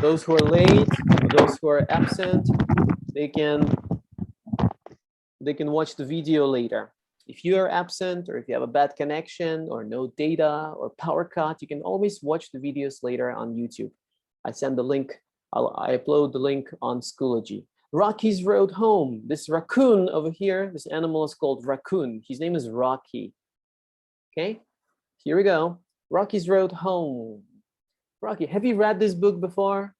those who are late, those who are absent, they can watch the video later. If you are absent or if you have a bad connection or no data or power cut, you can always watch the videos later on YouTube. I send the link, I upload the link on Schoology. Rocky's Road Home. This raccoon over here, this animal is called raccoon. His name is Rocky. Okay, here we go. Rocky's Road Home. Rocky, have you read this book before?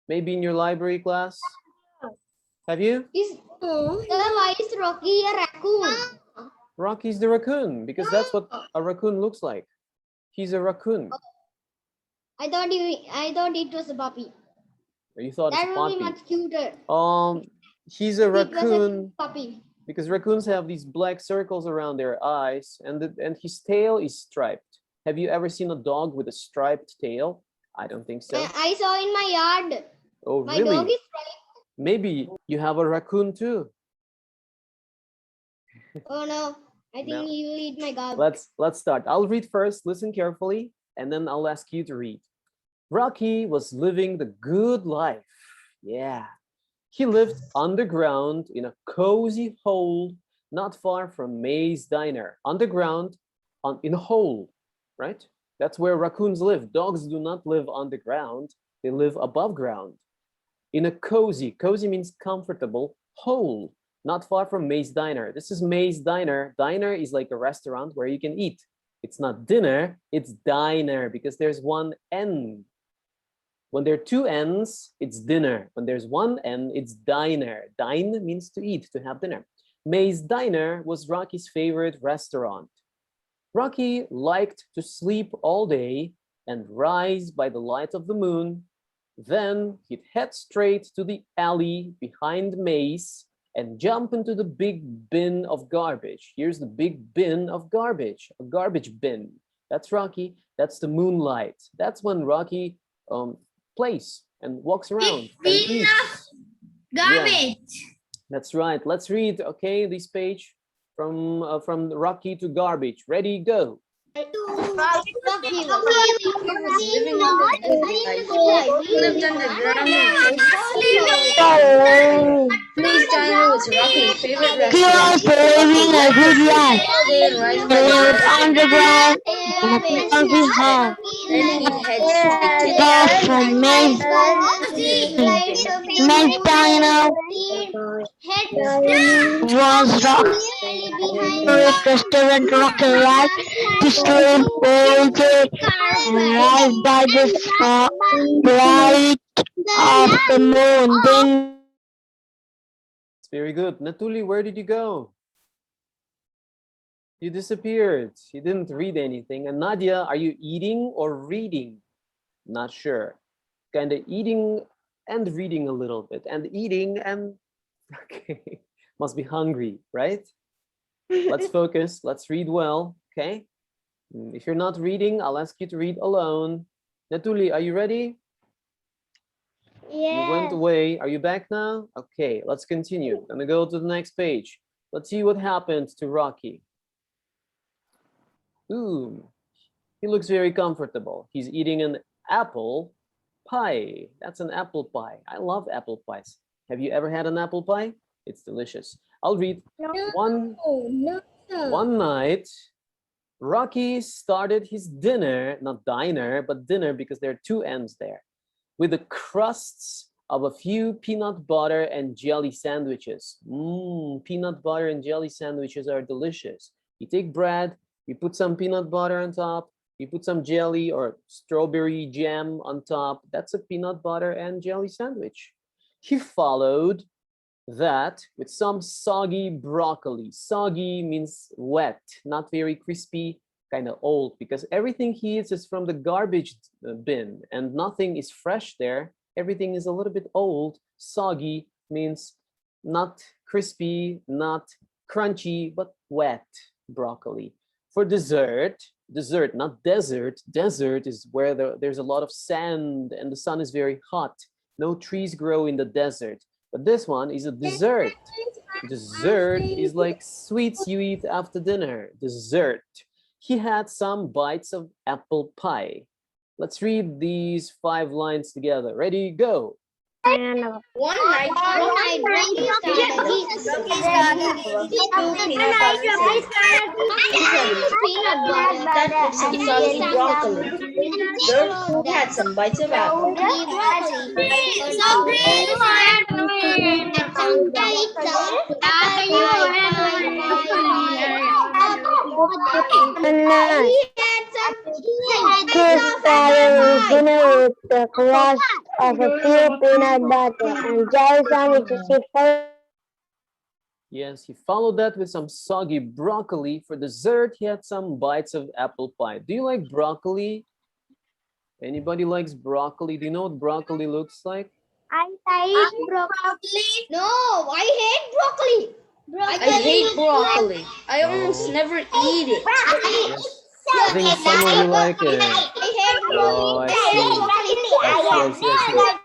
Maybe in your library class? Have you? Why is Rocky a raccoon? Rocky's the raccoon because that's what a raccoon looks like. He's a raccoon. I thought it was a puppy. You thought it's a That would puppy. be much cuter. He's a raccoon. It was a puppy. Because raccoons have these black circles around their eyes, and his tail is striped. Have you ever seen a dog with a striped tail? I don't think so. I saw in my yard. Oh, My really? dog is striped. Maybe you have a raccoon too. Oh no, I think No. he will eat my garbage. Let's start. I'll read first. Listen carefully, and then I'll ask you to read. Rocky was living the good life. Yeah. He lived underground in a cozy hole not far from May's Diner. Underground in a hole, right? That's where raccoons live. Dogs do not live underground. They live above ground. In a cozy means comfortable, hole, not far from May's Diner. This is May's Diner. Diner is like a restaurant where you can eat. It's not dinner, it's diner because there's one N. When there are two N's, it's dinner. When there's one N, it's diner. Dine means to eat, to have dinner. May's Diner was Rocky's favorite restaurant. Rocky liked to sleep all day and rise by the light of the moon. Then he'd head straight to the alley behind May's and jump into the big bin of garbage. Here's the big bin of garbage, a garbage bin. That's Rocky. That's the moonlight. That's when Rocky plays and walks around. Bin of garbage. Yeah, that's right. Let's read, okay, this page from Rocky to garbage. Ready, go. Rocky Lived underground. May's Diner was Rocky's favorite He was restaurant. living a good life. All day and rise He by the lived light. underground in a cozy home. Then he'd head straight to the Far alley. from May's Diner was Rock's favorite restaurant. Rocky liked to sleep all day and rise by the light of the moon. Then It's very good. Natuli, where did you go? You disappeared. You didn't read anything. And Nadia, are you eating or reading? Not sure. Kind of eating and reading a little bit. And eating and, okay, must be hungry, right? Let's focus. Let's read well, okay? If you're not reading, I'll ask you to read alone. Natuli, are you ready? You went away. Are you back now? Okay, let's continue. I'm gonna go to the next page. Let's see what happened to Rocky. Ooh, he looks very comfortable. He's eating an apple pie. That's an apple pie. I love apple pies. Have you ever had an apple pie? It's delicious. I'll read. One night, Rocky started his dinner, not diner, but dinner because there are two N's there, with the crusts of a few peanut butter and jelly sandwiches. Peanut butter and jelly sandwiches are delicious. You take bread, you put some peanut butter on top, you put some jelly or strawberry jam on top. That's a peanut butter and jelly sandwich. He followed that with some soggy broccoli. Soggy means wet, not very crispy, kind of old, because everything he eats is from the garbage bin and nothing is fresh there. Everything is a little bit old. Soggy means not crispy, not crunchy, but wet broccoli. For dessert, not desert. Desert is where there's a lot of sand and the sun is very hot. No trees grow in the desert. But this one is a dessert. Dessert is like sweets you eat after dinner. Dessert. He had some bites of apple pie. Let's read these 5 lines together. Ready, go. One night, Rocky started peanut butter. that with some soggy broccoli. Zert had some bites of apple. His father dinner with the crust of a few peanut butter and jelly sandwiches. Yes, he followed that with some soggy broccoli. For dessert, he had some bites of apple pie. Do you like broccoli? Anybody likes broccoli? Do you know what broccoli looks like? I hate broccoli. No, I hate broccoli. I hate broccoli. I almost never eat it. Yes. I think some of you like it. I hate Oh, I see. Yes.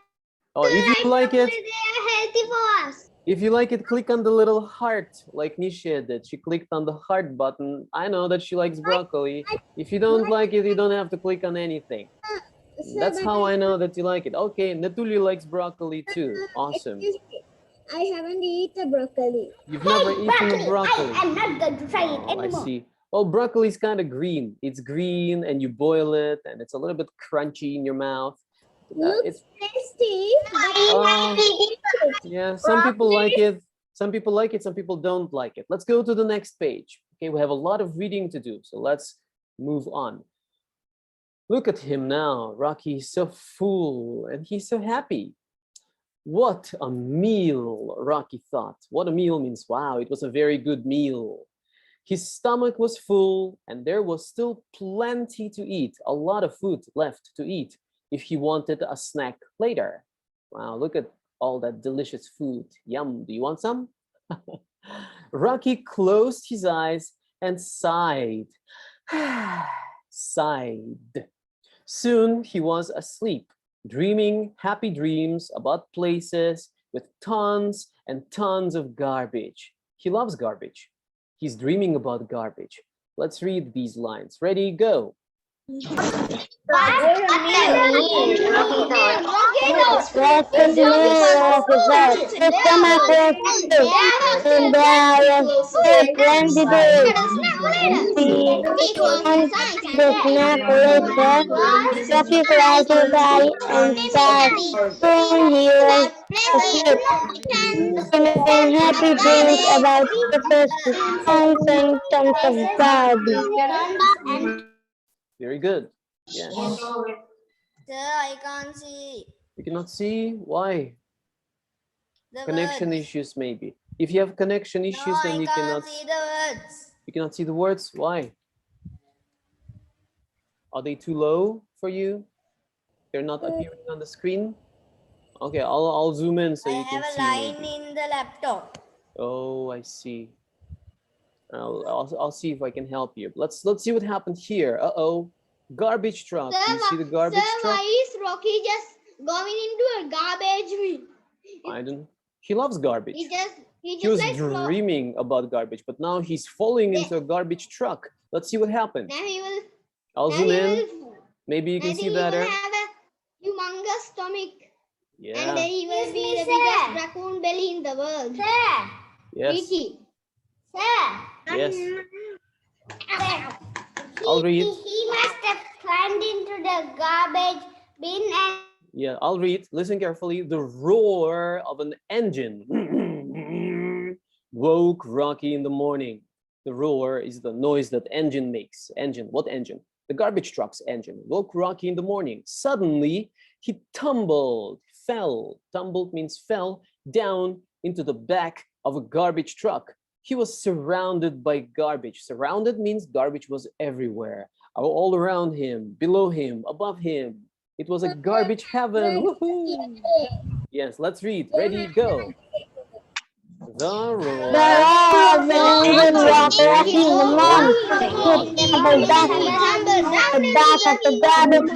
Oh, if you like it, They are healthy for us. if you like it, click on the little heart like Nisha did. She clicked on the heart button. I know that she likes broccoli. If you don't like it, you don't have to click on anything. That's how I know that you like it. Okay, Natuli likes broccoli too. Awesome. I haven't eaten broccoli. You've never eaten a broccoli. I'm not going to try it Oh, I anymore. see. Well, broccoli is kind of green. It's green and you boil it and it's a little bit crunchy in your mouth. It's Tasty. Yeah, some people like it. Some people like it, some people don't like it. Let's go to the next page. Okay, we have a lot of reading to do, so let's move on. Look at him now. Rocky is so full and he's so happy. What a meal, Rocky thought. What a meal means, wow, it was a very good meal. His stomach was full and there was still plenty to eat, a lot of food left to eat if he wanted a snack later. Wow, look at all that delicious food. Yum, do you want some? Rocky closed his eyes and sighed. Sighed. Soon he was asleep, dreaming happy dreams about places with tons and tons of garbage. He loves garbage. He's dreaming about garbage. Let's read these lines. Ready, go. What's the meal of dessert? The stomach was full, and there was plenty to eat. The snack later, Rocky closed his eye and sighed. Soon he was asleep, dreaming happy dreams about purpose, tons and tons of garbage. Very good. Yes. Sir, I can't see You cannot see? Why? the Connection words. issues, maybe. If you have connection issues, then you cannot see the words. see the words. Why? Are they too low for you? They're not appearing on the screen? Okay, I'll zoom in so you can see. maybe. In the laptop. Oh, I see. I'll see if I can help you. Let's see what happened here. Uh-oh. Garbage truck. Do you see the garbage truck? Why is Rocky just going into a garbage bin? I don't. He loves garbage. He He just was like dreaming about garbage, but now he's falling into a garbage truck. Let's see what happens. Now he will. I'll now zoom he in. will- Maybe you I can think see he better. will have a humongous stomach, and Yeah. then he will be the biggest raccoon belly in the world. Yes. Ricky. Yes. I'll read. He must have climbed into the garbage bin and Yeah, I'll read. Listen carefully. The roar of an engine woke Rocky in the morning. The roar is the noise that engine makes. Engine, what engine? The garbage truck's engine woke Rocky in the morning. Suddenly, he fell. Tumbled means fell down into the back of a garbage truck. He was surrounded by garbage. Surrounded means garbage was everywhere, all around him, below him, above him. It was a garbage heaven. Woohoo! Yes, let's read. Ready, go. The roar. The roar of the engine was Rocky in the morning. He tumbled back the back of the garbage,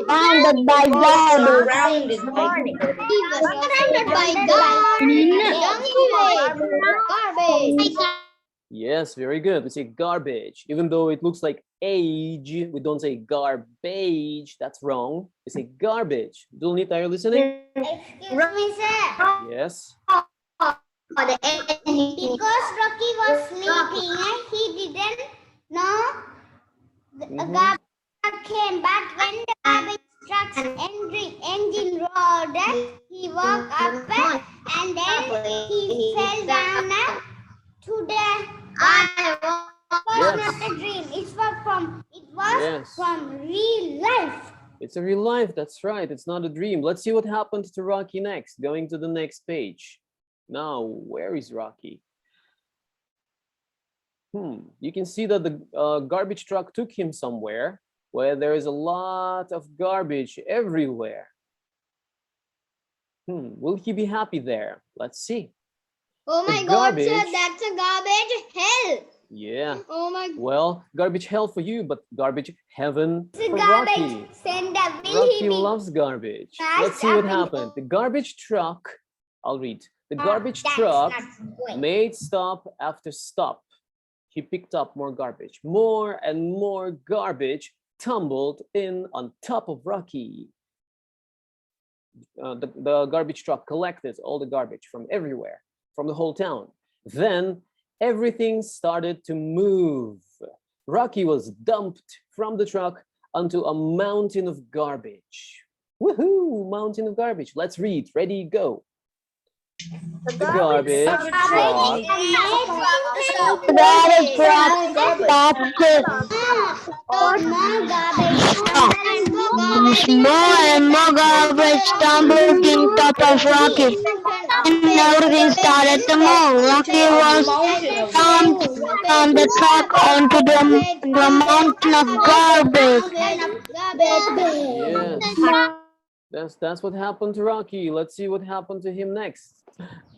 surrounded by garbage. Surrounded by he was surrounded by garbage. Garbage. Yes, very good. We say garbage. Even though it looks like age, we don't say garbage. That's wrong. We say garbage. Dulnita, are you listening? Excuse me, sir. Yes. Because Rocky was sleeping and he didn't know the garbage came. But when the garbage truck's engine roared, he woke up and then he fell down to the was not a dream. It was from real life. It's a real life. That's right. It's not a dream. Let's see what happened to Rocky next. Going to the next page. Now, where is Rocky? You can see that the garbage truck took him somewhere where there is a lot of garbage everywhere. Will he be happy there? Let's see. Oh my God, sir, that's a garbage hell. Yeah. Oh my God. Well, garbage hell for you, but garbage heaven It's a for garbage Rocky. sender. Rocky loves garbage. Let's see what happened. The garbage truck, I'll read. The garbage truck made stop after stop. He picked up more garbage. More and more garbage tumbled in on top of Rocky. The garbage truck collected all the garbage from everywhere, from the whole town. Then everything started to move. Rocky was dumped from the truck onto a mountain of garbage. Woohoo! Mountain of garbage. Let's read. Ready, go. The garbage truck. More and more garbage tumbled in top of Rocky. And everything started to move. Rocky was dumped from the truck onto the mountain of garbage. Yes. That's what happened to Rocky. Let's see what happened to him next.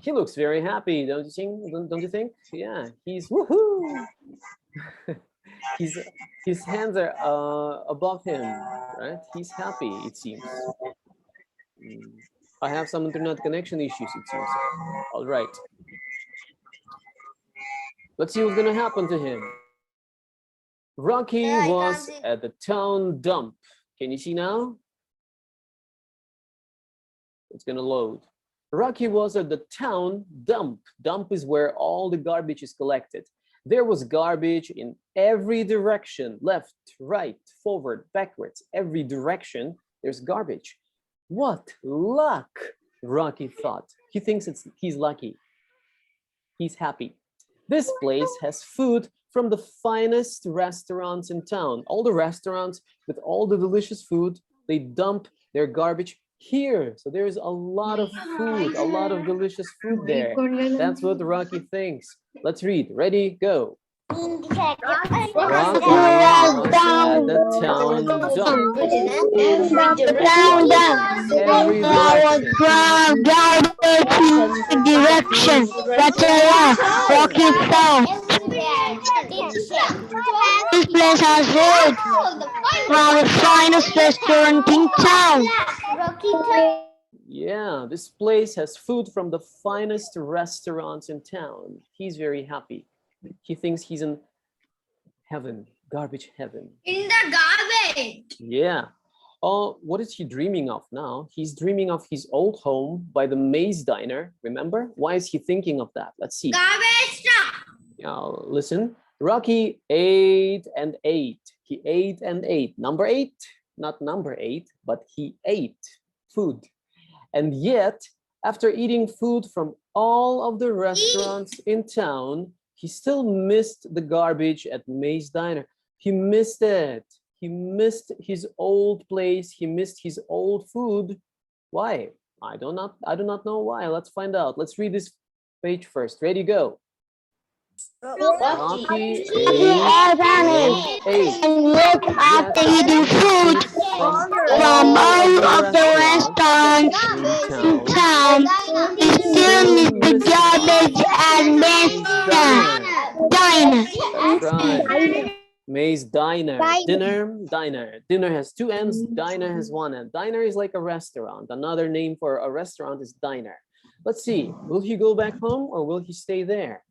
He looks very happy, don't you think? Don't you think? Yeah, he's woohoo. His hands are above him, right? He's happy, it seems. I have some internet connection issues, it seems. All right. Let's see what's gonna happen to him. Rocky was at the town dump. Can you see now? It's gonna load. Rocky was at the town dump. Dump is where all the garbage is collected. There was garbage in every direction, left, right, forward, backwards, every direction, there's garbage. What luck, Rocky thought. He thinks he's lucky. He's happy. This place has food from the finest restaurants in town. All the restaurants with all the delicious food, they dump their garbage here. So there's a lot of food, a lot of delicious food there. That's what Rocky thinks. Let's read. Ready, go. Rocky was at the town dump. Every direction. That's a lot. Rocky thought. This place has food from the finest restaurant in town. Yeah, this place has food from the finest restaurants in town. He's very happy. He thinks he's in heaven, garbage heaven. In the garbage. Yeah. Oh, what is he dreaming of now? He's dreaming of his old home by the Maze Diner. Remember? Why is he thinking of that? Let's see. Garbage truck. Now, listen. Rocky ate and ate. He ate and ate. Number 8, not number 8, but he ate food. And yet, after eating food from all of the restaurants in town, he still missed the garbage at Maze Diner. He missed it. He missed his old place. He missed his old food. Why? I do not know why. Let's find out. Let's read this page first. Ready, go. Rocky ate and look after eating food from all of the restaurants in town. He still missed the garbage and Maze Diner. Diner. Dinner has 2 N's. Diner has 1 N. Diner is like a restaurant. Another name for a restaurant is diner. Let's see. Will he go back home or will he stay there?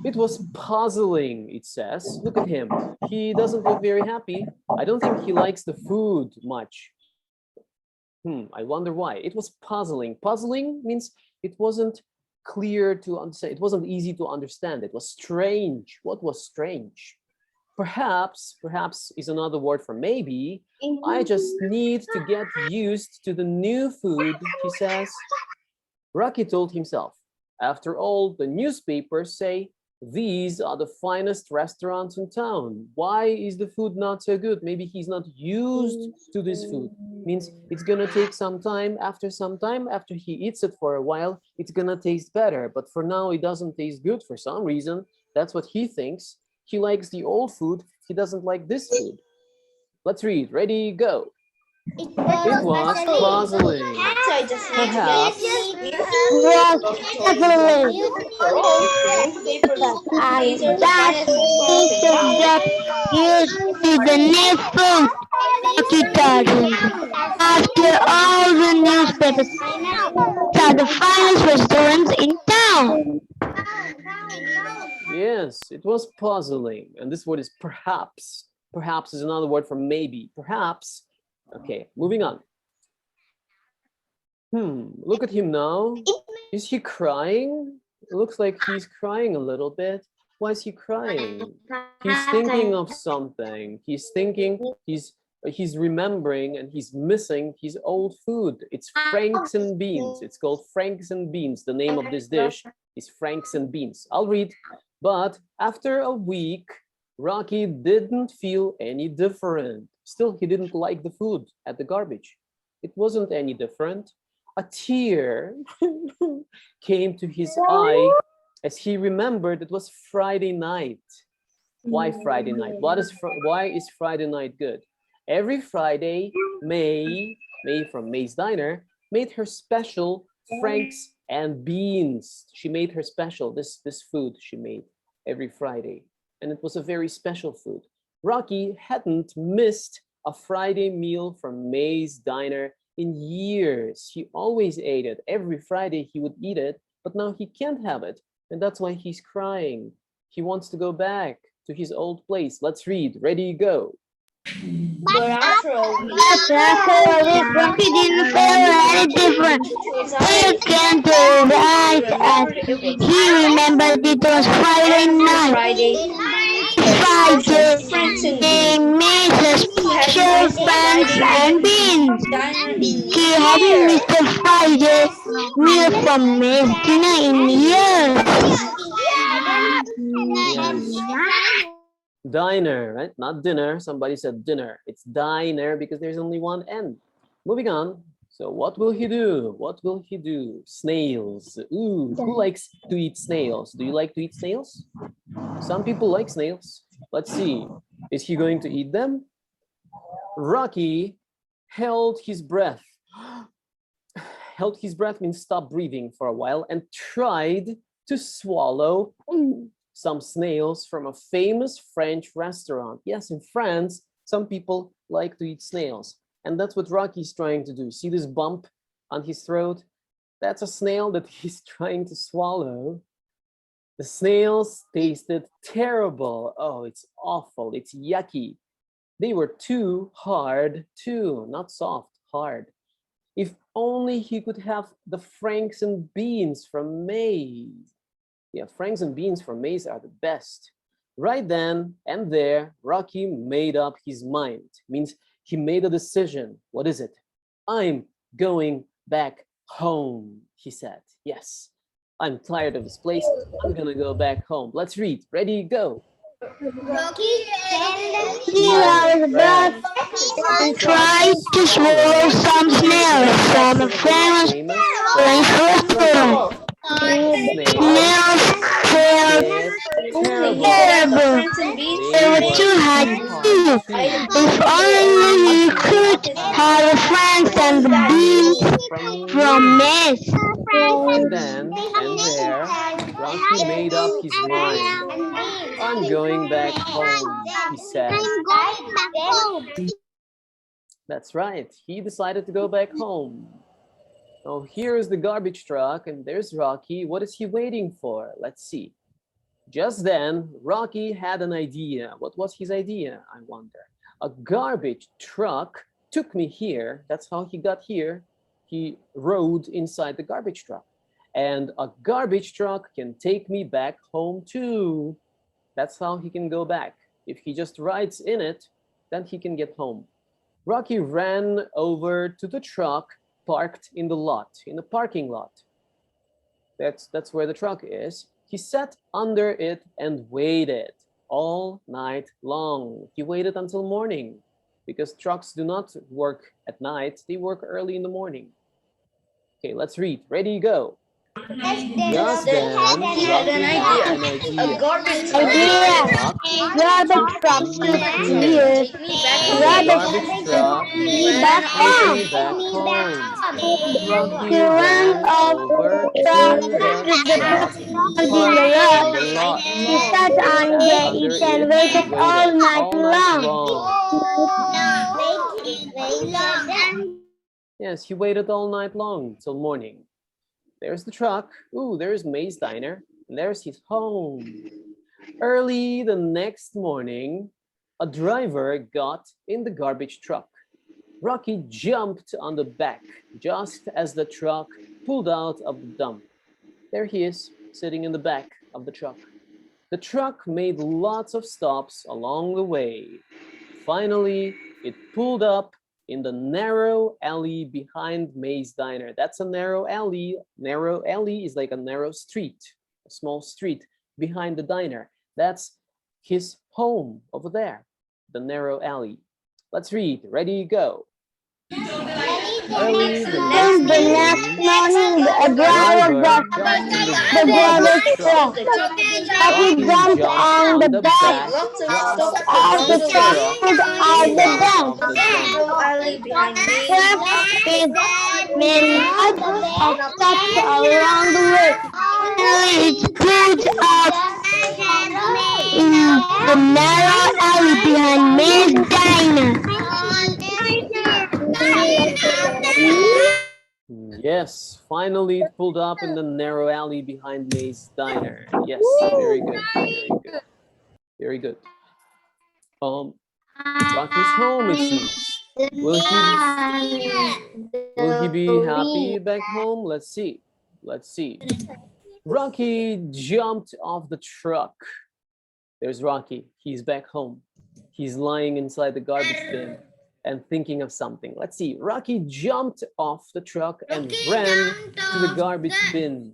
It was puzzling, it says. Look at him. He doesn't look very happy. I don't think he likes the food much. I wonder why. It was puzzling. Puzzling means it wasn't clear to understand. It wasn't easy to understand. It was strange. What was strange? Perhaps is another word for maybe. I just need to get used to the new food, he says. Rocky told himself. After all, the newspapers say these are the finest restaurants in town. Why is the food not so good? Maybe he's not used to this food. Means it's gonna take some time. After he eats it for a while, it's gonna taste better. But for now, it doesn't taste good for some reason. That's what he thinks. He likes the old food. He doesn't like this food. Let's read. Ready, go. It It was puzzling. So I just need to Perhaps. Used to the new food. Rocky told him. After all, the newspapers are the finest restaurants in town. Yes, it was puzzling. And this word is perhaps. Perhaps is another word for maybe. Perhaps. Okay, moving on. Look at him now. Is he crying? It looks like he's crying a little bit. Why is he crying? He's thinking of something. He's remembering, and he's missing his old food. It's Franks and beans. It's called Franks and beans. The name of this dish is Franks and beans. I'll read. But after a week, Rocky didn't feel any different. Still, he didn't like the food at the garbage. It wasn't any different. A tear came to his eye as he remembered it was Friday night. Why Friday night? Why is Friday night good? Every Friday, May from May's Diner, made her special Franks and beans. She made her special, this food she made every Friday. And it was a very special food. Rocky hadn't missed a Friday meal from May's Diner in years. He always ate it. Every Friday he would eat it, but now he can't have it. And that's why he's crying. He wants to go back to his old place. Let's read. Ready, go. But after a week, Rocky didn't feel any different. He came to his eyes as he remembered it was Friday night. Friday, they made the special Franks and beans. He hadn't missed a Friday meal from May's dinner in years. Diner, right? Not dinner. Somebody said dinner. It's diner because there's only one N. Moving on. So what will he do? What will he do? Snails. Ooh, who likes to eat snails? Do you like to eat snails? Some people like snails. Let's see. Is he going to eat them? Rocky held his breath. Held his breath means stop breathing for a while and tried to swallow some snails from a famous French restaurant. Yes, in France, some people like to eat snails. And that's what Rocky's trying to do. See this bump on his throat? That's a snail that he's trying to swallow. The snails tasted terrible. Oh, it's awful. It's yucky. They were too hard, too. Not soft, hard. If only he could have the Franks and beans from May's. Yeah, Franks and beans from May's are the best. Right then and there, Rocky made up his mind. Means he made a decision. What is it? I'm going back home, he said. Yes, I'm tired of this place. I'm gonna go back home. Let's read. Ready, go. Rocky And tried to swallow some snails from a famous French restaurant. Snails felt terrible. They were too hard too. If only he could have Franks and beans from May's. And then and there, Rocky made up his mind. I'm going back home, he said. That's right. He decided to go back home. Oh, here is the garbage truck, and there's Rocky. What is he waiting for? Let's see. Just then, Rocky had an idea. What was his idea, I wonder? A garbage truck took me here. That's how he got here. He rode inside the garbage truck. And a garbage truck can take me back home too. That's how he can go back. If he just rides in it, then he can get home. Rocky ran over to the truck parked in the lot, in the parking lot. That's where the truck is. He sat under it and waited all night long. He waited until morning because trucks do not work at night. They work early in the morning. Okay, let's read. Ready, go. Just then, he had an idea. A garbage truck. Garbage truck took here. Take me back home. Garbage truck truck me back home. take me back home. Rocky He ran ran over over truck to to the the truck truck in parked the in the lot. lot. He sat under it and waited all night long. Yes, he waited all night long till morning. There's the truck. Ooh, there's May's Diner. And there's his home. Early the next morning, a driver got in the garbage truck. Rocky jumped on the back just as the truck pulled out of the dump. There he is, sitting in the back of the truck. The truck made lots of stops along the way. Finally, it pulled up in the narrow alley behind May's Diner. That's a narrow alley. Narrow alley is like a narrow street, a small street behind the diner. That's his home over there, the narrow alley. Let's read. Ready, go. Early Then the next morning, a driver got the garbage truck. Rocky jumped on the back Lots of just stops as of the the truck truck pulled out the pulled dump. out of the dump. narrow alley behind me. Truck made lots of stops along the way. Finally, it pulled up in the narrow alley behind May's Diner. Yes, finally it pulled up in the narrow alley behind May's Diner. Yes, very good, very good, very good. Rocky's home, it seems. Will he be happy back home? Let's see. Let's see. Rocky jumped off the truck. There's Rocky. He's back home. He's lying inside the garbage bin and thinking of something. Let's see. Rocky jumped off the truck and ran to the garbage bin.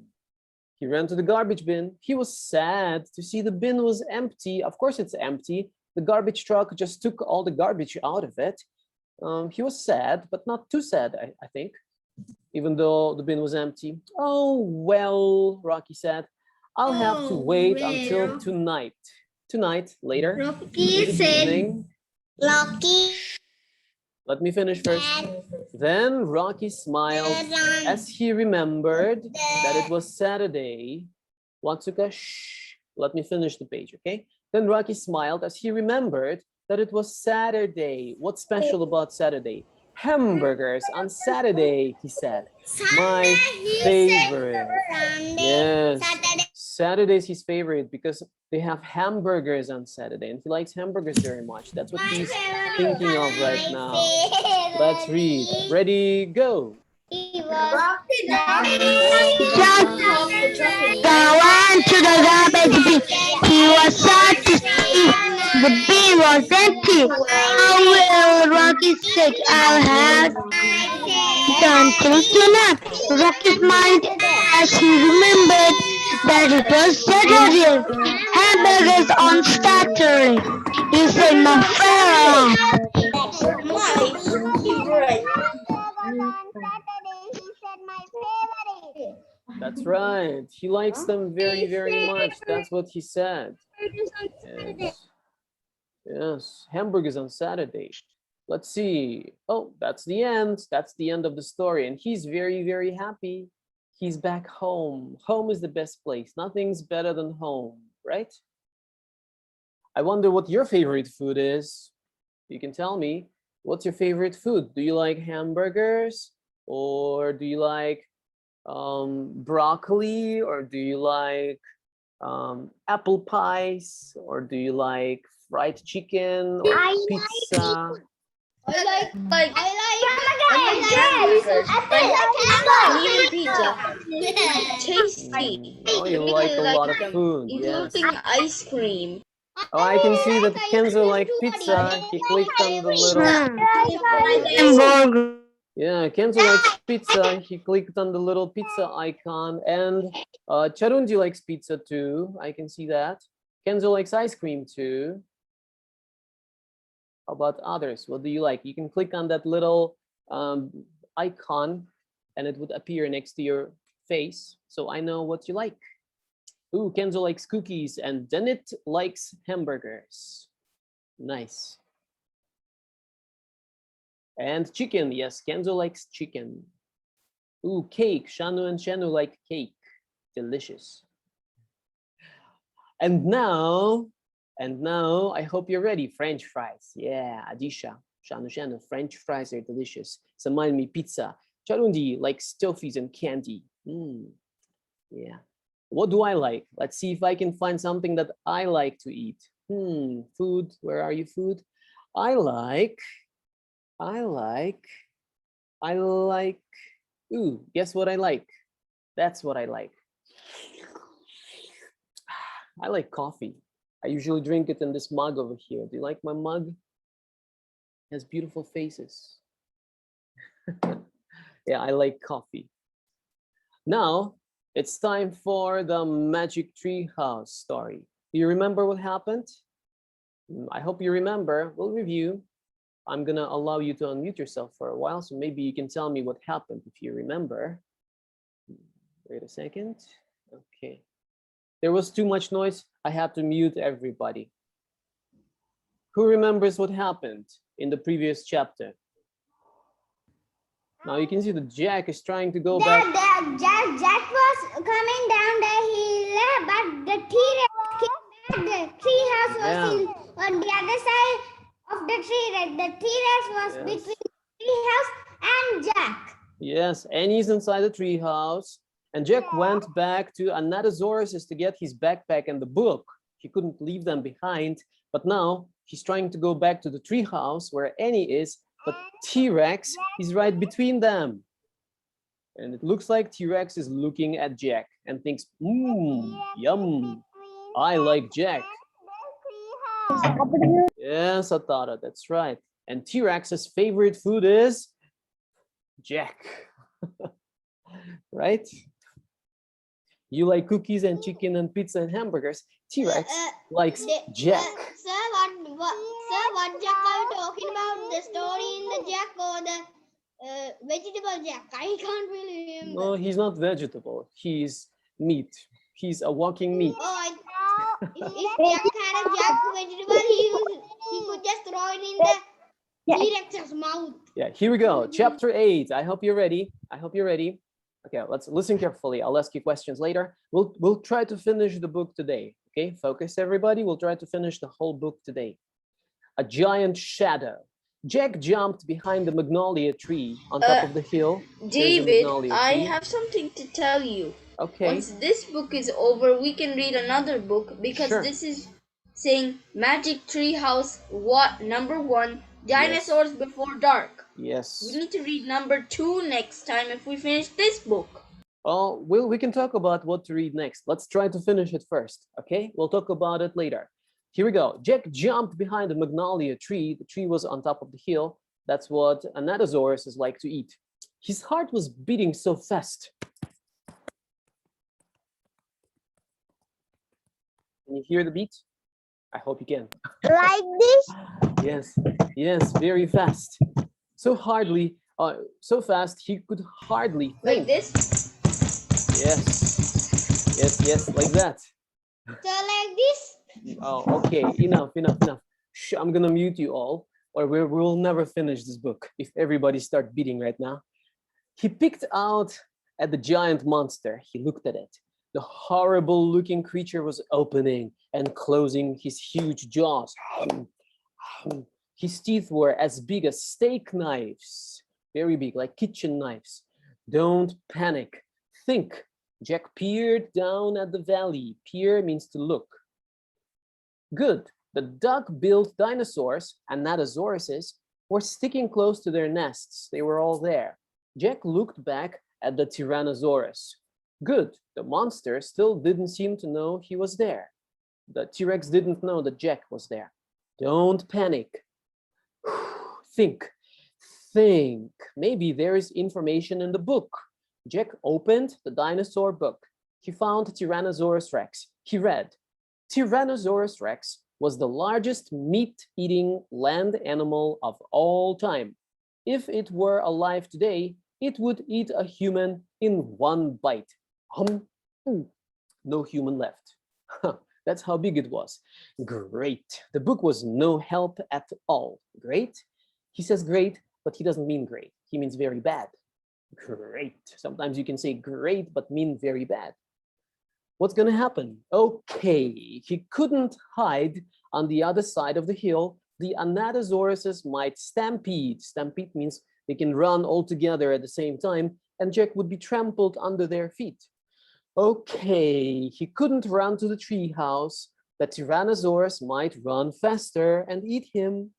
He ran to the garbage bin. He was sad to see the bin was empty. Of course it's empty. The garbage truck just took all the garbage out of it. He was sad, but not too sad, I think, even though the bin was empty. Oh, well, Rocky said, I'll have to wait until tonight. Tonight, later. Rocky in the said, evening. Rocky Let me finish first. Then Rocky smiled as he remembered that it was Saturday. Watsuka, shh. Let me finish the page, okay? Then Rocky smiled as he remembered that it was Saturday. What's special about Saturday? Hamburgers on Saturday, he said. My favorite. Yes. Saturday is his favorite because they have hamburgers on Saturday and he likes hamburgers very much. That's what he's thinking of right now. Let's read. Ready, go. Just went to the garbage bin. He was sad to see the bin was empty. Oh well, Rocky said, I'll have done till tonight. Rocky smiled as he remembered that it was Saturday. Hamburgers on Saturday. He said, my favorite. That's right. He likes them very, very much. That's what he said. Yes. Yes. Hamburgers on Saturday. Let's see. Oh, that's the end. That's the end of the story. And he's very, very happy. He's back home. Home is the best place. Nothing's better than home, right? I wonder what your favorite food is. You can tell me. What's your favorite food? Do you like hamburgers? Or do you like broccoli? Or do you like apple pies, or do you like fried chicken or pizza? I like Pomegranate. hamburgers, and even pizza. Tasty. Oh, you Really like a lot of them, food. Yes. including ice cream. Oh, I can see that Kenzo likes pizza. He clicked on the little. Hamburger. Yeah, Kenzo likes pizza. He clicked on the little pizza icon. And Charunji likes pizza too. I can see that. Kenzo likes ice cream too. How about others? What do you like? You can click on that little icon and it would appear next to your face. So I know what you like. Ooh, Kenzo likes cookies and Denit likes hamburgers. Nice. And chicken, yes, Kenzo likes chicken. Ooh, cake. Shanu and Shenu like cake. Delicious. And now, I hope you're ready. French fries. Yeah, Adisha, Shanu, French fries are delicious. Samalmi pizza. Charundi likes toffees and candy. Yeah. What do I like? Let's see if I can find something that I like to eat. Food. Where are you, food? I like. Ooh, guess what I like? That's what I like. I like coffee. I usually drink it in this mug over here. Do you like my mug? It has beautiful faces. Yeah, I like coffee. Now, it's time for the Magic Tree House story. Do you remember what happened? I hope you remember. We'll review. I'm gonna allow you to unmute yourself for a while, so maybe you can tell me what happened if you remember. Wait a second. Okay. There was too much noise. I had to mute everybody. Who remembers what happened in the previous chapter? Now you can see that Jack is trying to go back. Jack was coming down the hill, but the T-Rex came back. The tree house was on the other side of the tree. The T-Rex was between the tree house and Jack. Yes, and he's inside the tree house. And Jack went back to Anatosaurus to get his backpack and the book. He couldn't leave them behind, but now he's trying to go back to the tree house where Annie is, but T-Rex is right between them. And it looks like T-Rex is looking at Jack and thinks, yum, I like Jack. Yes, Atara, that's right. And T-Rex's favorite food is Jack. Right? You like cookies and chicken and pizza and hamburgers. T-Rex likes Jack. Sir, what Jack are you talking about? The story in the Jack or the vegetable Jack? I can't really remember. No, he's not vegetable. He's meat. He's a walking meat. Oh, if Jack had a Jack vegetable, he could just throw it in the T-Rex's mouth. Yeah, here we go. Chapter 8. I hope you're ready. Okay, let's listen carefully. I'll ask you questions later. We'll try to finish the book today. Okay, focus everybody. We'll try to finish the whole book today. A giant shadow. Jack jumped behind the magnolia tree on top of the hill. David, I have something to tell you. Okay. Once this book is over, we can read another book because this is saying Magic Tree House, number 1, Dinosaurs Before Dark. Yes. We need to read number 2 next time if we finish this book. Oh, we can talk about what to read next. Let's try to finish it first, okay? We'll talk about it later. Here we go. Jack jumped behind the magnolia tree. The tree was on top of the hill. That's what Anatosaurus is like to eat. His heart was beating so fast. Can you hear the beat? I hope you can. Like this? Yes, very fast. So fast he could hardly think. Like this? Yes, like that. So like this? Oh, okay, enough. Shh, I'm gonna mute you all, or we'll never finish this book if everybody starts beating right now. He picked out at the giant monster. He looked at it. The horrible looking creature was opening and closing his huge jaws. His teeth were as big as steak knives, very big, like kitchen knives. Don't panic. Think, Jack peered down at the valley. Peer means to look. Good. The duck-billed dinosaurs, Anatosauruses, were sticking close to their nests. They were all there. Jack looked back at the Tyrannosaurus. Good. The monster still didn't seem to know he was there. The T-Rex didn't know that Jack was there. Don't panic. Think. Think. Maybe there is information in the book. Jack opened the dinosaur book. He found Tyrannosaurus Rex. He read, Tyrannosaurus Rex was the largest meat-eating land animal of all time. If it were alive today, it would eat a human in one bite. No human left. That's how big it was. Great. The book was no help at all. Great. He says great, but he doesn't mean great. He means very bad. Great. Sometimes you can say great, but mean very bad. What's going to happen? Okay, he couldn't hide on the other side of the hill. The Anatosauruses might stampede. Stampede means they can run all together at the same time, and Jack would be trampled under their feet. Okay, he couldn't run to the tree house. The Tyrannosaurus might run faster and eat him.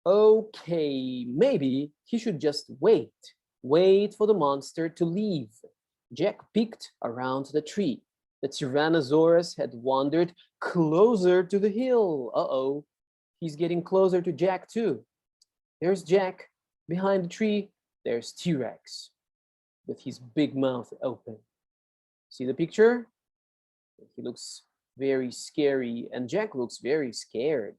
Okay, maybe he should just wait. Wait for the monster to leave. Jack peeked around the tree. The Tyrannosaurus had wandered closer to the hill. Uh-oh, he's getting closer to Jack too. There's Jack. Behind the tree, there's T-Rex with his big mouth open. See the picture? He looks very scary, and Jack looks very scared.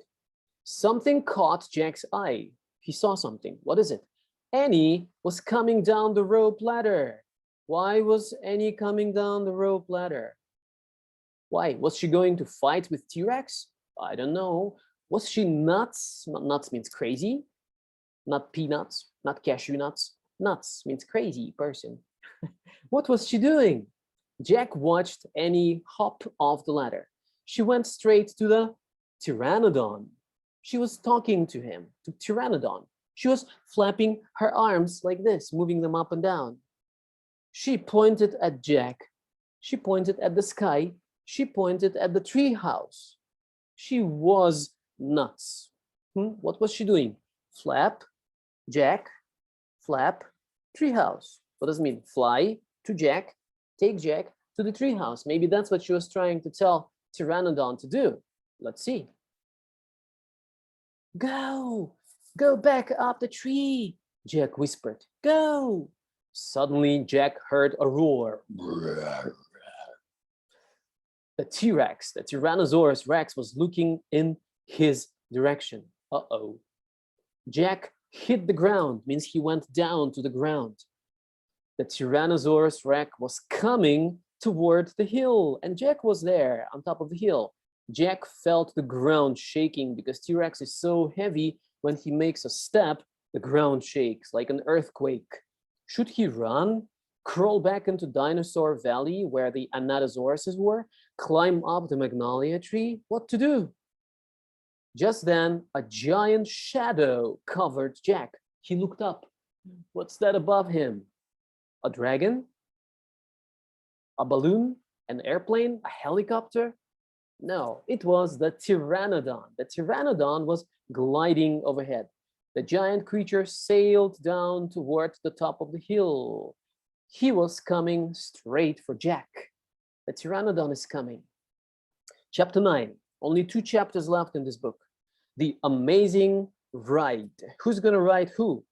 Something caught Jack's eye. He saw something. What is it? Annie was coming down the rope ladder. Why was Annie coming down the rope ladder? Why? Was she going to fight with T-Rex? I don't know. Was she nuts? Nuts means crazy. Not peanuts, not cashew nuts. Nuts means crazy person. What was she doing? Jack watched Annie hop off the ladder. She went straight to the Pteranodon. She was talking to him, to Pteranodon. She was flapping her arms like this, moving them up and down. She pointed at Jack. She pointed at the sky. She pointed at the tree house. She was nuts. What was she doing? Flap, Jack, flap, treehouse. What does it mean? Fly to Jack, take Jack to the treehouse. Maybe that's what she was trying to tell Pteranodon to do. Let's see. Go, go back up the tree, Jack whispered. Go. Suddenly, Jack heard a roar. The T-Rex, the Tyrannosaurus Rex, was looking in his direction. Uh-oh. Jack hit the ground, means he went down to the ground. The Tyrannosaurus Rex was coming toward the hill, and Jack was there on top of the hill. Jack felt the ground shaking because T-Rex is so heavy. When he makes a step, the ground shakes like an earthquake. Should he run, crawl back into Dinosaur Valley where the Anatosauruses were, climb up the magnolia tree? What to do? Just then, a giant shadow covered Jack. He looked up. What's that above him? A dragon? A balloon? An airplane? A helicopter? No, it was the Pteranodon. The Pteranodon was gliding overhead. The giant creature sailed down toward the top of the hill. He was coming straight for Jack. The Pteranodon is coming. Chapter 9. Only 2 chapters left in this book. The amazing ride. Who's going to ride who?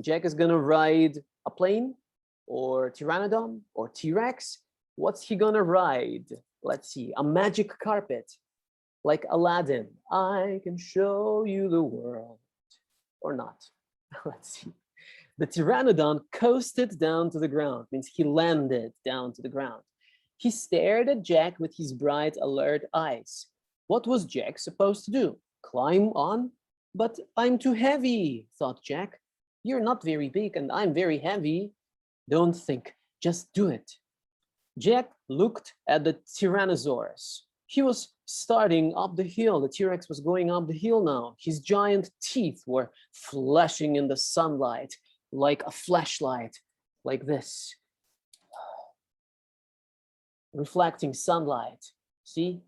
Jack is going to ride a plane or Pteranodon or T-Rex. What's he going to ride? Let's see. A magic carpet like Aladdin. I can show you the world. Or not. Let's see. The Pteranodon coasted down to the ground, means he landed down to the ground. He stared at Jack with his bright, alert eyes. What was Jack supposed to do? Climb on? But I'm too heavy, thought Jack. You're not very big and I'm very heavy. Don't think, just do it. Jack looked at the Tyrannosaurus. He was starting up the hill. The T-Rex was going up the hill now. His giant teeth were flashing in the sunlight like a flashlight, like this. reflecting sunlight. See?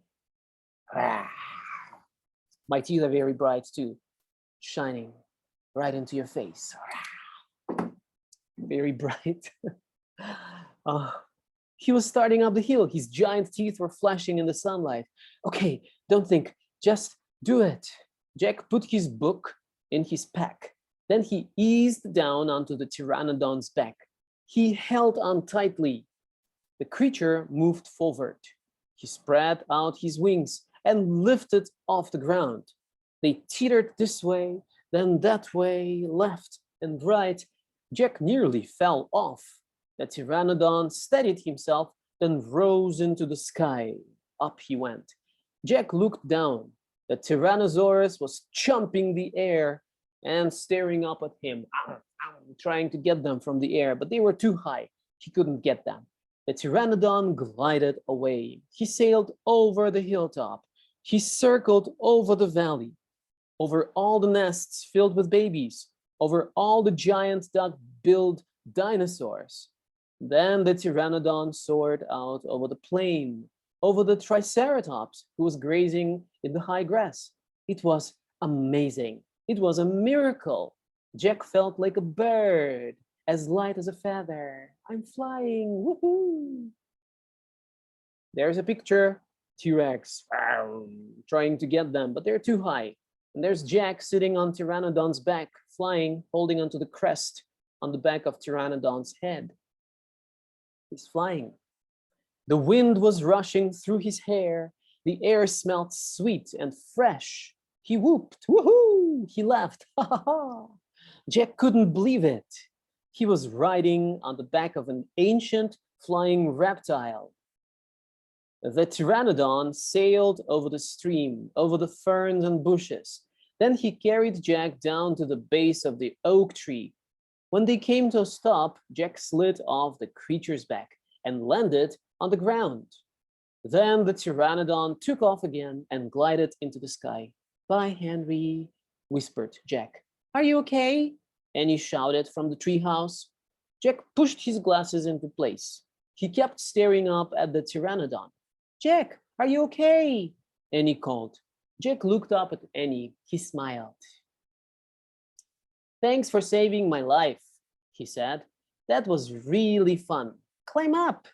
My teeth are very bright too, shining right into your face. Very bright. He was starting up the hill. His giant teeth were flashing in the sunlight. Okay, don't think, just do it. Jack put his book in his pack. Then he eased down onto the pteranodon's back. He held on tightly. The creature moved forward. He spread out his wings and lifted off the ground. They teetered this way, then that way, left and right. Jack nearly fell off. The pteranodon steadied himself, then rose into the sky. Up he went. Jack looked down. The Tyrannosaurus was chomping the air and staring up at him, trying to get them from the air, but they were too high. He couldn't get them. The Pteranodon glided away. He sailed over the hilltop. He circled over the valley, over all the nests filled with babies, over all the giant duck-billed dinosaurs. Then the Pteranodon soared out over the plain, over the Triceratops who was grazing in the high grass. It was amazing. It was a miracle. Jack felt like a bird, as light as a feather. I'm flying, woohoo! There's a picture, T-Rex trying to get them, but they're too high. And there's Jack sitting on Pteranodon's back, flying, holding onto the crest on the back of Pteranodon's head. He's flying. The wind was rushing through his hair. The air smelled sweet and fresh. He whooped, woohoo! He laughed, ha ha ha! Jack couldn't believe it. He was riding on the back of an ancient flying reptile. The Pteranodon sailed over the stream, over the ferns and bushes. Then he carried Jack down to the base of the oak tree. When they came to a stop, Jack slid off the creature's back and landed on the ground. Then the Pteranodon took off again and glided into the sky. Bye, Henry, whispered Jack. Are you okay? Annie shouted from the treehouse. Jack pushed his glasses into place. He kept staring up at the Pteranodon. Jack, are you okay? Annie called. Jack looked up at Annie. He smiled. Thanks for saving my life, he said. That was really fun. Climb up,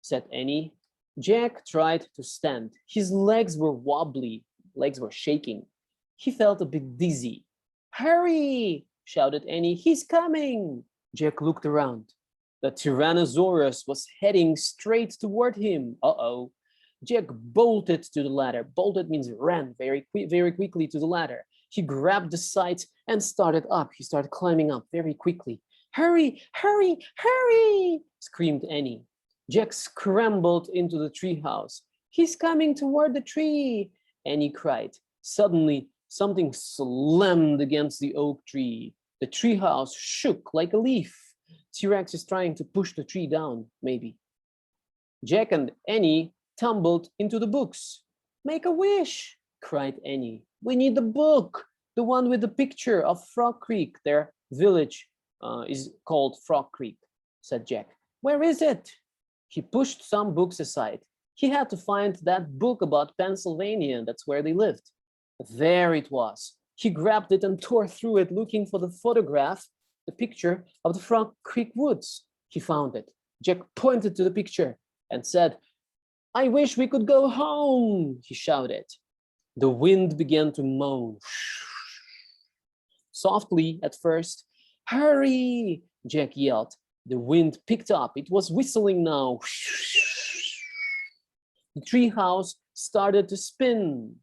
said Annie. Jack tried to stand. His legs were wobbly, legs were shaking. He felt a bit dizzy. Hurry, shouted Annie. He's coming. Jack looked around. The Tyrannosaurus was heading straight toward him. Uh-oh. Jack bolted to the ladder. Bolted means ran very quickly to the ladder. He grabbed the sides and started up. He started climbing up very quickly. Hurry, hurry, hurry, screamed Annie. Jack scrambled into the treehouse. He's coming toward the tree, Annie cried. Suddenly, something slammed against the oak tree. The treehouse shook like a leaf. T-Rex is trying to push the tree down, maybe. Jack and Annie tumbled into the books. Make a wish, cried Annie. We need the book, the one with the picture of Frog Creek. Their village is called Frog Creek, said Jack. Where is it? He pushed some books aside. He had to find that book about Pennsylvania. That's where they lived. There it was. He grabbed it and tore through it, looking for the photograph, the picture of the Frog Creek woods. He found it. Jack pointed to the picture and said, I wish we could go home, he shouted. The wind began to moan. Softly at first. Hurry, Jack yelled. The wind picked up. It was whistling now. The treehouse started to spin.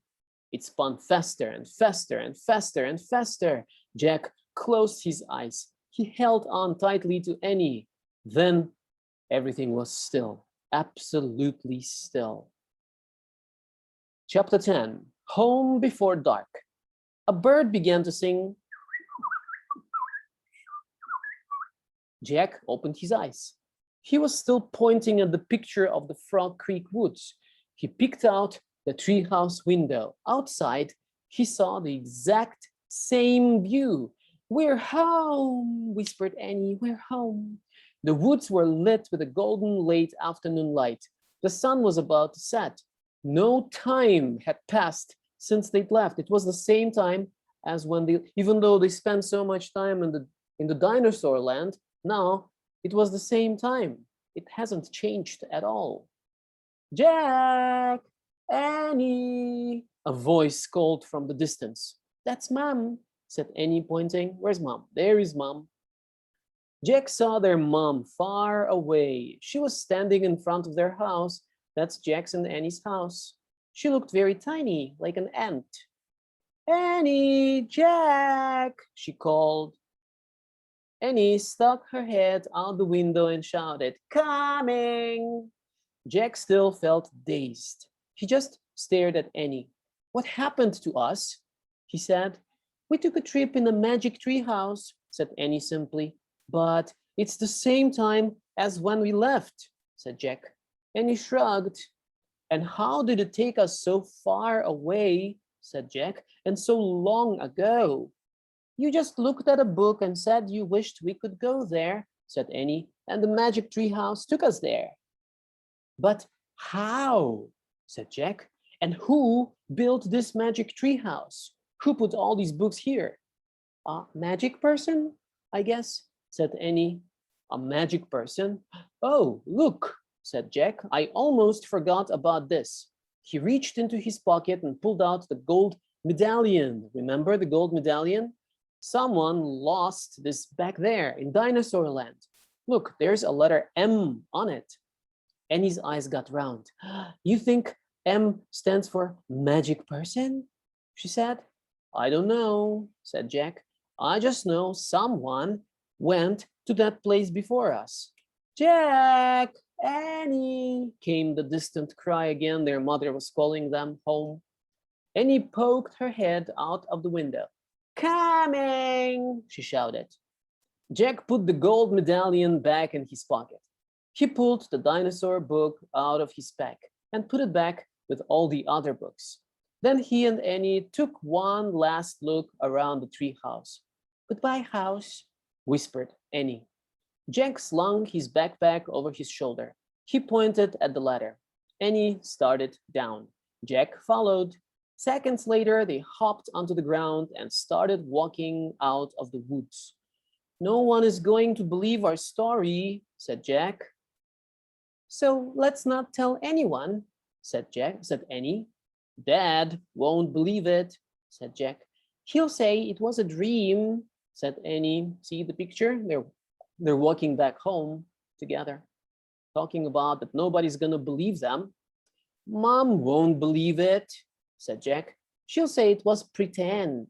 It spun faster and faster and faster and faster. Jack closed his eyes. He held on tightly to Annie. Then everything was still, absolutely still. Chapter 10, Home Before Dark. A bird began to sing. Jack opened his eyes. He was still pointing at the picture of the Frog Creek woods. He peeked out the treehouse window. Outside, he saw the exact same view. We're home, whispered Annie. We're home. The woods were lit with a golden late afternoon light. The sun was about to set. No time had passed since they'd left. It was the same time as when even though they spent so much time in the dinosaur land, now it was the same time. It hasn't changed at all. Jack, Annie, a voice called from the distance. That's Mom, said Annie, pointing. Where's Mom? There is Mom. Jack saw their mom far away. She was standing in front of their house. That's Jack's and Annie's house. She looked very tiny, like an ant. Annie, Jack, she called. Annie stuck her head out the window and shouted, coming. Jack still felt dazed. He just stared at Annie. What happened to us? He said. We took a trip in a magic tree house, said Annie simply. But it's the same time as when we left, said Jack. Annie shrugged. And how did it take us so far away, said Jack, and so long ago? You just looked at a book and said you wished we could go there, said Annie, and the magic tree house took us there. But how? Said Jack. And who built this magic tree house? Who put all these books here? A magic person, I guess, said Annie. A magic person? Oh, look, said Jack. I almost forgot about this. He reached into his pocket and pulled out the gold medallion. Remember the gold medallion? Someone lost this back there in Dinosaur Land. Look, there's a letter M on it. Annie's eyes got round. You think M stands for magic person? She said. I don't know, said Jack. I just know someone went to that place before us. Jack, Annie, came the distant cry again. Their mother was calling them home. Annie poked her head out of the window. Coming, she shouted. Jack put the gold medallion back in his pocket. He pulled the dinosaur book out of his pack and put it back with all the other books. Then he and Annie took one last look around the tree house. Goodbye, house, whispered Annie. Jack slung his backpack over his shoulder. He pointed at the ladder. Annie started down. Jack followed. Seconds later, they hopped onto the ground and started walking out of the woods. No one is going to believe our story, said Jack. So let's not tell anyone, said Annie. Dad won't believe it, said Jack. He'll say it was a dream, said Annie. See the picture? They're walking back home together, talking about that nobody's gonna believe them. Mom won't believe it, said Jack. She'll say it was pretend.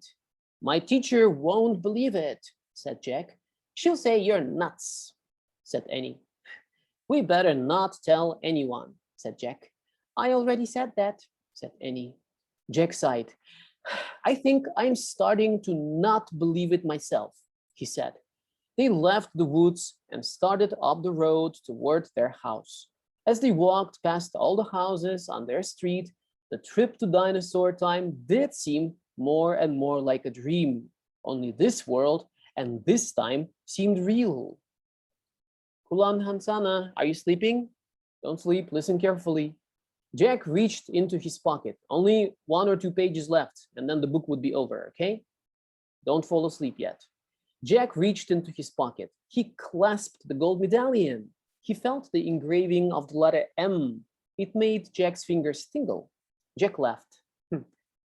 My teacher won't believe it, said Jack. She'll say you're nuts, said Annie. We better not tell anyone, said Jack. I already said that, said Annie. Jack sighed. I think I'm starting to not believe it myself, he said. They left the woods and started up the road toward their house. As they walked past all the houses on their street, the trip to dinosaur time did seem more and more like a dream. Only this world and this time seemed real. Kulan Hansana, are you sleeping? Don't sleep, listen carefully. Jack reached into his pocket. Only 1 or 2 pages left, and then the book would be over, okay? Don't fall asleep yet. Jack reached into his pocket. He clasped the gold medallion. He felt the engraving of the letter M. It made Jack's fingers tingle. Jack laughed.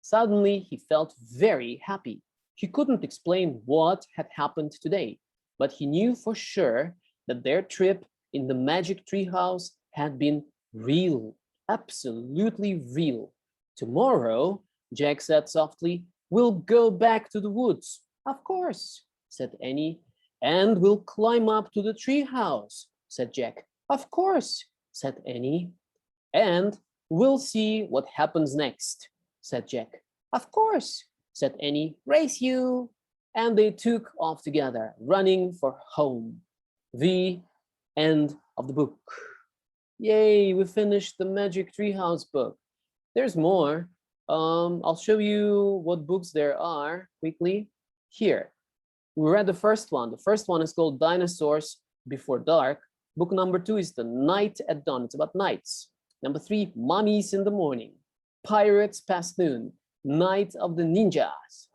Suddenly, he felt very happy. He couldn't explain what had happened today, but he knew for sure that their trip in the magic treehouse had been real, absolutely real. Tomorrow, Jack said softly, we'll go back to the woods. Of course, said Annie. And we'll climb up to the treehouse, said Jack. Of course, said Annie. And we'll see what happens next, said Jack. Of course, said Annie. Race you. And they took off together, running for home. The end of the book. Yay, we finished the Magic Treehouse book. There's more. I'll show you what books there are quickly. Here, we read the first one. The first one is called Dinosaurs Before Dark. Book number 2 is The Night at Dawn. It's about nights. Number 3, Mummies in the Morning, Pirates Past Noon, Night of the Ninjas,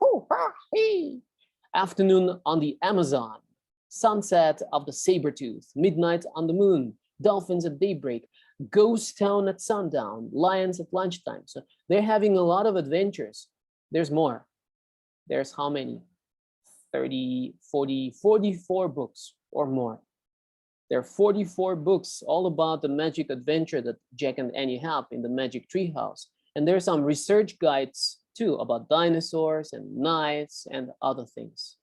Afternoon on the Amazon, Sunset of the Sabertooth, Midnight on the Moon, Dolphins at Daybreak, Ghost Town at Sundown, Lions at Lunchtime. So they're having a lot of adventures. There's more. There's how many? 30, 40, 44 books or more. There are 44 books all about the magic adventure that Jack and Annie have in the Magic Tree House. And there's some research guides too about dinosaurs and knights and other things.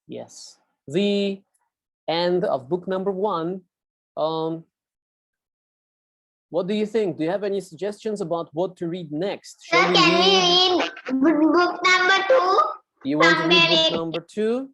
Yes, the end of book number 1. What do you think? Do you have any suggestions about what to read next? Shall we read? Book number 2? You want to read book number 2?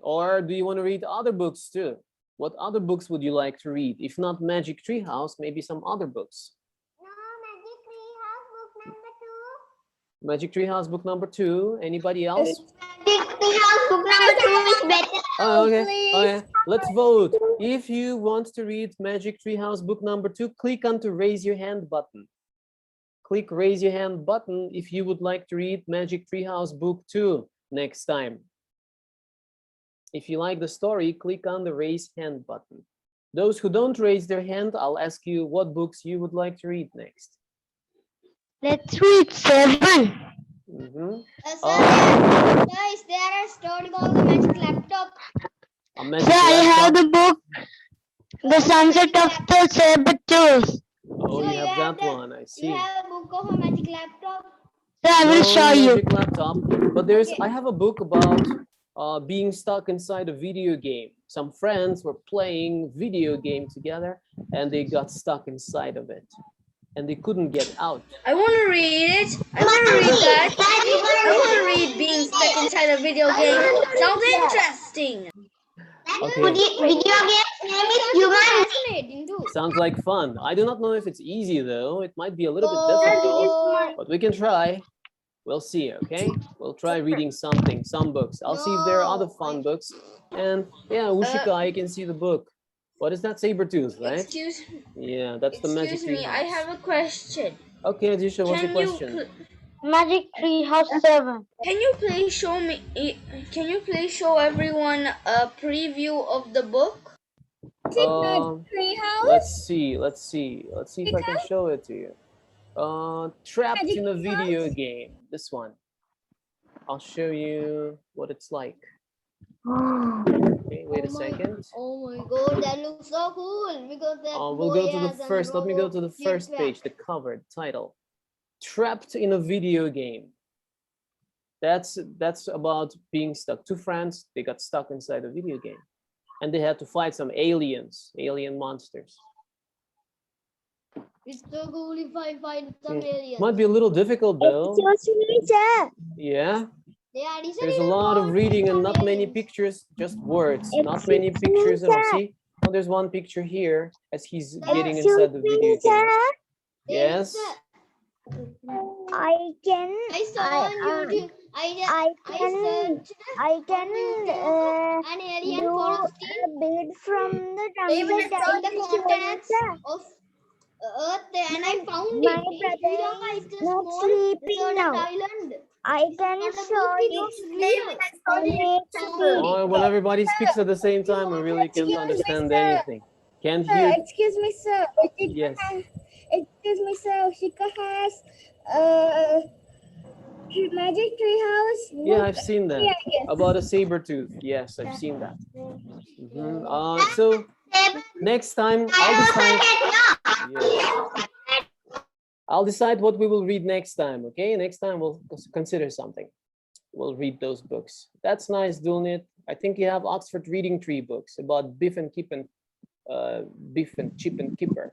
Or do you want to read other books too? What other books would you like to read? If not Magic Tree House, maybe some other books. No, Magic Tree House, book number 2. Magic Tree House, book number 2. Anybody else? Magic Tree House, book number 2 is better. Oh, okay. Okay. Let's vote. If you want to read Magic Tree House, book number 2, click on the raise your hand button. Click raise your hand button if you would like to read Magic Tree House, book 2 next time. If you like the story, click on the raise hand button. Those who don't raise their hand, I'll ask you what books you would like to read next. Let's read 7. Mhm. Sir, is there a story called the Magic Laptop? A magic Sir, I have laptop. the book, The Sunset of the Sabertooth. Oh, So you you have have that the- one. I see. You have a book of a Magic Laptop? Sir, I will No show you. magic laptop, but I have a book about being stuck inside a video game. Some friends were playing video game together and they got stuck inside of it and they couldn't get out. I want to read it. I want to read that. I want to read being stuck inside a video game. Sounds interesting. Okay. Video game's name is Human. Sounds like fun. I do not know if it's easy though. It might be a little bit difficult, but we can try. We'll see, okay? We'll try reading some books. I'll see if there are other fun books. And yeah, Ushika, I can see the book. What is that? Sabertooth, right? Excuse Yeah, that's the Magic Excuse Tree me, I House. have a question. Okay, Adisha, what's your Can you question? Magic Tree House 7. can you please show me? Can you please show everyone a preview of the book? Let's see if I can show it to you. Trapped in a video game. This one. I'll show you what it's like. Okay, wait a second. Oh my god, that looks so cool because that We'll go to the first. Let me go to the first page. The cover, the title. Trapped in a video game. That's about being stuck. 2 friends, they got stuck inside a video game, and they had to fight some alien monsters. It's so cool if I find some aliens. Might be a little difficult though. Yeah. There's a lot of reading and not many pictures, just words. Not many pictures at all. See? Oh, there's one picture here as he's getting inside the video game. Yes. I can I saw on YouTube. I searched an alien do forest a bit from the Even sunset I found the of contents the of Earth and I found My it. brother It's is a not small sleeping desert now. island. I can Not a show book, you it's real. Oh, when everybody speaks at the same time, I really can't understand anything. Can't hear. Excuse me, sir. Yes. Excuse me, sir. Ushika has Magic Tree House. Yeah, I've seen that. Yeah, yes. About a saber-tooth. Yes, I've seen that. So next time I'll decide. Yes. I'll decide what we will read next time. Okay, next time we'll consider something. We'll read those books. That's nice, Dulnit. I think you have Oxford Reading Tree books about Biff and Chip and Kipper,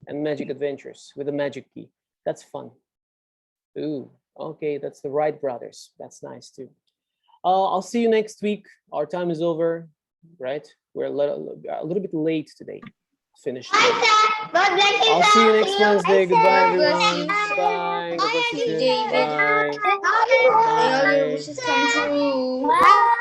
and Magic Adventures with a magic key. That's fun. Ooh, okay, that's the Wright brothers. That's nice too. I'll see you next week. Our time is over, right? We're a little bit late today. Finished. God bless you. I'll see you next Wednesday. Goodbye, God bless everyone. you. Bye. God bless you too. David. Bye. May all your Bye. wishes come true. Bye.